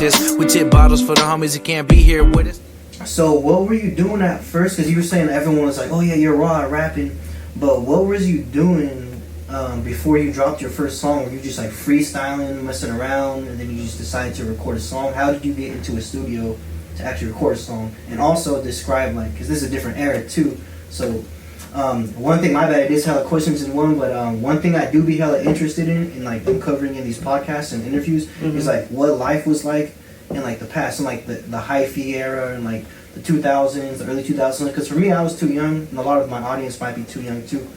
this. We tip bottles for the homies that can't be here with us. So what were you doing at first? Because you were saying everyone was like, oh yeah, you're raw at rapping. But what was you doing before you dropped your first song? Were you just like freestyling, messing around, and then you just decided to record a song? How did you get into a studio to actually record a song? And also describe, like, because this is a different era too. So one thing, my bad, it is hella questions in one, but one thing I do be hella interested in like uncovering in these podcasts and interviews is like what life was like in like the past, and like the hyphy era and like the 2000s, the early 2000s. Because for me, I was too young, and a lot of my audience might be too young too.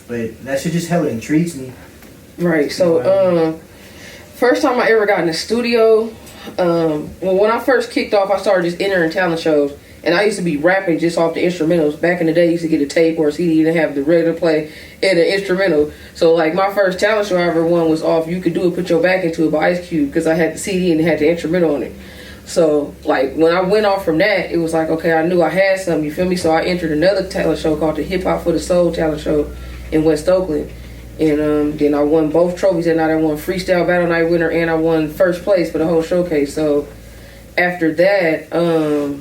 But that shit just hella intrigues me. Right. So first time I ever got in the studio, when I first kicked off, I started just entering talent shows. And I used to be rapping just off the instrumentals. Back in the day, I used to get a tape or a CD and have the regular play and an instrumental. So, like, my first talent show I ever won was off You Could Do It, Put Your Back Into It by Ice Cube, because I had the CD and it had the instrumental on it. So, like, when I went off from that, it was like, okay, I knew I had something, you feel me? So I entered another talent show called the Hip Hop for the Soul talent show in West Oakland. And then I won both trophies that night. I won Freestyle Battle Night winner and I won first place for the whole showcase. So, after that,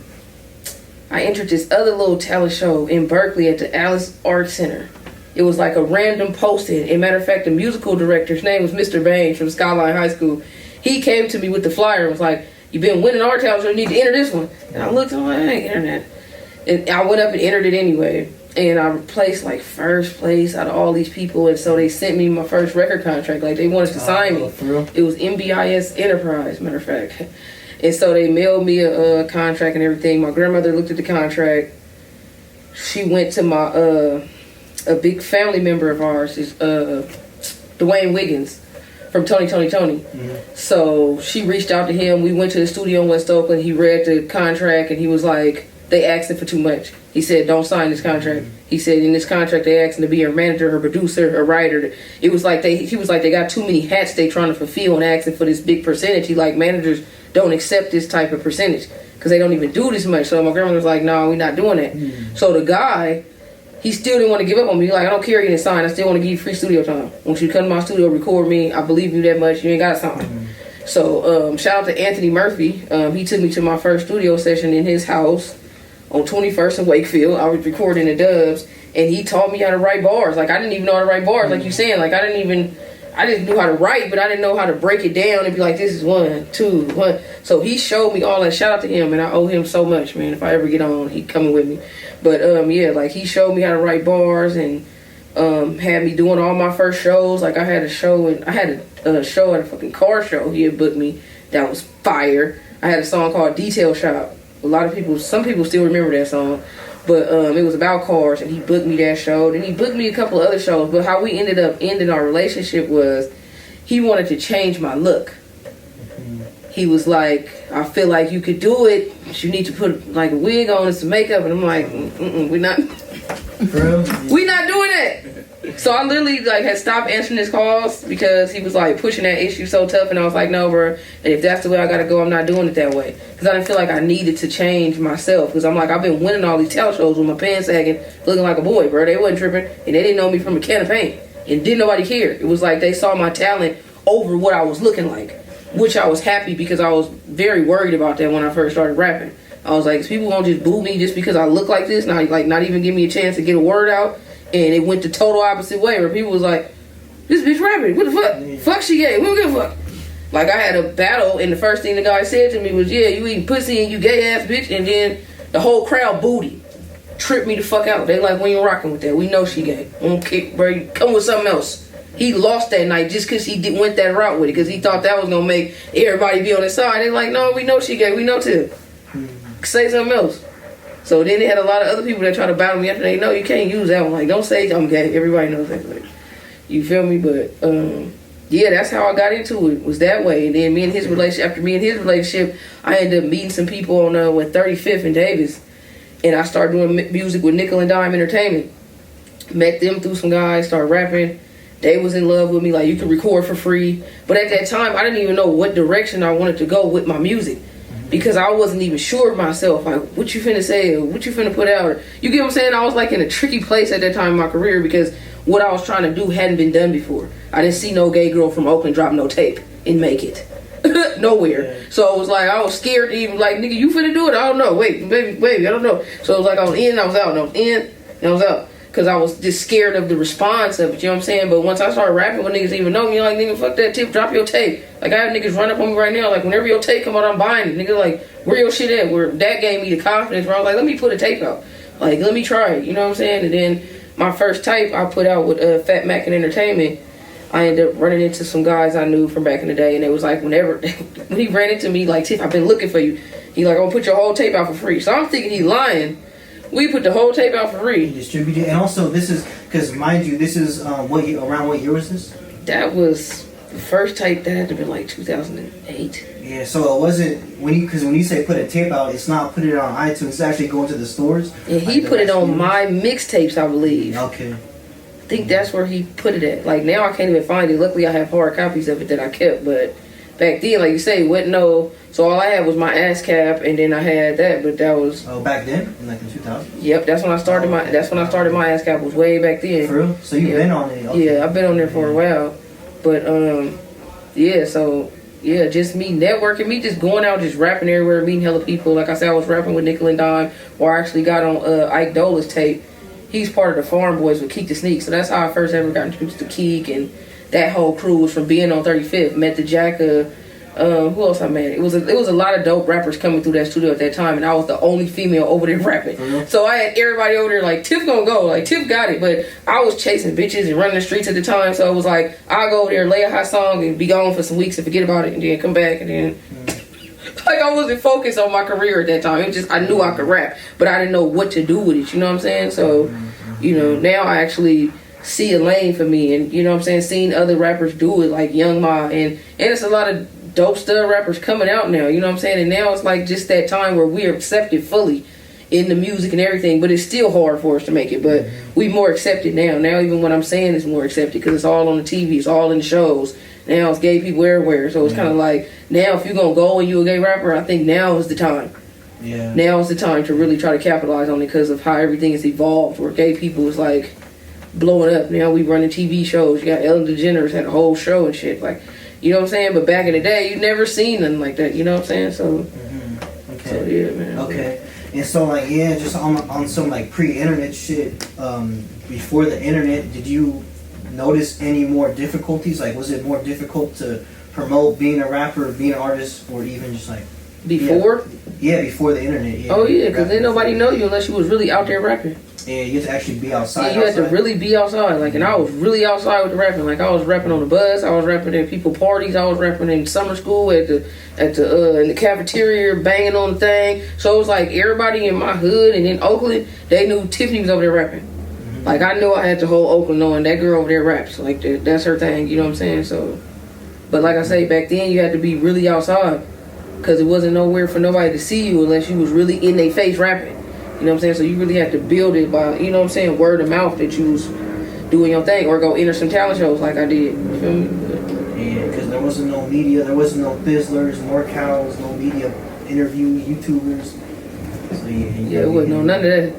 I entered this other little talent show in Berkeley at the Alice Art Center. It was like a random posting. As a matter of fact, the musical director, his name was Mr. Baines from Skyline High School. He came to me with the flyer and was like, you've been winning art talent show, you need to enter this one. And I looked and I'm like, I ain't entering that. And I went up and entered it anyway. And I placed like first place out of all these people. And so they sent me my first record contract. Like they wanted to sign me. It was MBIS Enterprise, matter of fact. And so they mailed me a contract and everything. My grandmother looked at the contract. She went to my a big family member of ours, is Dwayne Wiggins from Tony. Mm-hmm. So she reached out to him. We went to the studio in West Oakland. He read the contract and he was like, they asked him for too much. He said, don't sign this contract. He said, in this contract, they asked him to be a manager, a producer, a writer. It was like he was like, they got too many hats they trying to fulfill and asking for this big percentage. He like, managers don't accept this type of percentage because they don't even do this much. So my grandmother was like, no, we're not doing that. So the guy, he still didn't want to give up on me. Like, I don't care, you didn't sign. I still want to give you free studio time. I want you to come to my studio, record me. I believe you that much. You ain't got to sign. So shout out to Anthony Murphy. He took me to my first studio session in his house on 21st and Wakefield. I was recording the dubs, and he taught me how to write bars. Like, I didn't even know how to write bars, like you saying. Like, I just knew how to write, but I didn't know how to break it down and be like, this is 1, 2, 1. So he showed me all that. Shout out to him, and I owe him so much, man. If I ever get on, he coming with me. But yeah, like he showed me how to write bars and had me doing all my first shows. Like I had a show at a fucking car show. He had booked me. That was fire. I had a song called Detail Shop. Some people still remember that song. But it was about cars, and he booked me that show. Then he booked me a couple of other shows. But how we ended up ending our relationship was he wanted to change my look. He was like, I feel like you could do it, but you need to put like a wig on and some makeup. And I'm like, we're not doing that. So I literally like had stopped answering his calls because he was like pushing that issue so tough, and I was like, no, bro. And if that's the way I gotta go, I'm not doing it that way, because I didn't feel like I needed to change myself. Because I'm like, I've been winning all these talent shows with my pants sagging, looking like a boy, bro. They wasn't tripping, and they didn't know me from a can of paint, and didn't nobody care. It was like they saw my talent over what I was looking like, which I was happy, because I was very worried about that when I first started rapping. I was like, people won't just boo me just because I look like this, not even give me a chance to get a word out. And it went the total opposite way, where people was like, this bitch rapping, what the fuck? Yeah. Fuck she gay, we don't give a fuck. Like, I had a battle, and the first thing the guy said to me was, yeah, you eating pussy and you gay ass bitch. And then the whole crowd booty. Tripped me the fuck out. They like, we ain't rocking with that. We know she gay. Won't kick, bro. You come with something else. He lost that night just because he went that route with it, because he thought that was going to make everybody be on his side. They like, no, we know she gay. We know too. Say something else. So then they had a lot of other people that try to battle me after they know you can't use that one. Like, don't say I'm gay. Everybody knows that. Like, you feel me? But yeah, that's how I got into it. Was that way. And then after me and his relationship, I ended up meeting some people on 35th and Davis, and I started doing music with Nickel and Dime Entertainment. Met them through some guys. Started rapping. They was in love with me. Like, you can record for free. But at that time, I didn't even know what direction I wanted to go with my music, because I wasn't even sure of myself. Like, what you finna say, or what you finna put out, or, you get what I'm saying? I was like in a tricky place at that time in my career, because what I was trying to do hadn't been done before. I didn't see no gay girl from Oakland drop no tape and make it. Nowhere. Yeah. So it was like I was scared to even like, nigga, you finna do it? I don't know. Wait, baby, I don't know. So it was like I was in, I was out, and I was in, and I was out. Cause I was just scared of the response of it, you know what I'm saying? But once I started rapping when niggas even know me, like, nigga, fuck that Tiff, drop your tape. Like, I have niggas run up on me right now, like, whenever your tape come out, I'm buying it. Nigga, like, where your shit at? Where that gave me the confidence where I was like, let me put a tape out. Like, let me try it, you know what I'm saying? And then my first tape I put out with Fat Mac and Entertainment, I ended up running into some guys I knew from back in the day, and it was like, whenever, when he ran into me, like, Tiff, I've been looking for you. He like, I'm gonna put your whole tape out for free. So I'm thinking he lying. We put the whole tape out for free. Distributed, and also this is because mind you, this is what year, around what year was this? That was the first tape. That had to be like 2008. Yeah, so it wasn't when you say put a tape out, it's not put it on iTunes. It's actually going to the stores. And he put it on my mixtapes, I believe. Okay. I think that's where he put it at. Like now, I can't even find it. Luckily, I have hard copies of it that I kept. But back then, like you say, wasn't no. So all I had was my ASCAP, and then I had that. But that was. Oh, back then, like in 2000. Yep, that's when I started my. That's when I started my ASCAP. Was way back then. For real? So you've been on it? Okay. Yeah, I've been on there for a while. But yeah. So yeah, just me networking, me just going out, just rapping everywhere, meeting hella people. Like I said, I was rapping with Nickel and Dime, or I actually got on Ike Dola's tape. He's part of the Farm Boys with Keek the Sneak, so that's how I first ever got introduced to Keek, and that whole crew was from being on 35th. Met the Jacka. Who else I met? It was a lot of dope rappers coming through that studio at that time, and I was the only female over there rapping. Mm-hmm. So I had everybody over there like, Tiff gonna go, like Tiff got it, but I was chasing bitches and running the streets at the time, so it was like I'll go over there, lay a hot song, and be gone for some weeks and forget about it, and then come back, and then like I wasn't focused on my career at that time. It was just I knew I could rap, but I didn't know what to do with it. You know what I'm saying? So, you know, now I actually see a lane for me, and you know what I'm saying, seeing other rappers do it like Young Ma, and it's a lot of dope stud rappers coming out now, you know what I'm saying? And now it's like just that time where we're accepted fully in the music and everything, but it's still hard for us to make it, but we more accepted now. Now even what I'm saying is more accepted because it's all on the TV, it's all in the shows. Now it's gay people everywhere, so it's kind of like, now if you're going to go and you're a gay rapper, I think now is the time. Yeah. Now is the time to really try to capitalize on it because of how everything is evolved, where gay people is like blowing up. Now we running TV shows. You got Ellen DeGeneres had a whole show and shit, like, you know what I'm saying? But back in the day, you never seen nothing like that. You know what I'm saying? So, okay. So yeah, man. Okay. And so, like, yeah, just on some, like, pre-internet shit, before the internet, did you notice any more difficulties? Like, was it more difficult to promote being a rapper, being an artist, or even just, like... Before? Yeah, before the internet. Yeah, oh, yeah, because then nobody know you unless you was really out there rapping. Yeah, you have to actually be outside. Yeah, you had to really be outside. Like, and I was really outside with the rapping. Like, I was rapping on the bus. I was rapping at people parties. I was rapping in summer school in the cafeteria, banging on the thing. So it was like everybody in my hood and in Oakland, they knew Tiffany was over there rapping. Mm-hmm. Like, I knew I had the whole Oakland knowing that girl over there raps. Like, that's her thing. You know what I'm saying? So, but like I say, back then you had to be really outside because it wasn't nowhere for nobody to see you unless you was really in their face rapping. You know what I'm saying? So you really had to build it by, you know what I'm saying, word of mouth that you was doing your thing, or go enter some talent shows like I did. You feel me? Yeah, because there wasn't no media, there wasn't no Bizzlers, nor cows, no media interviews, YouTubers. So yeah, it wasn't none of that.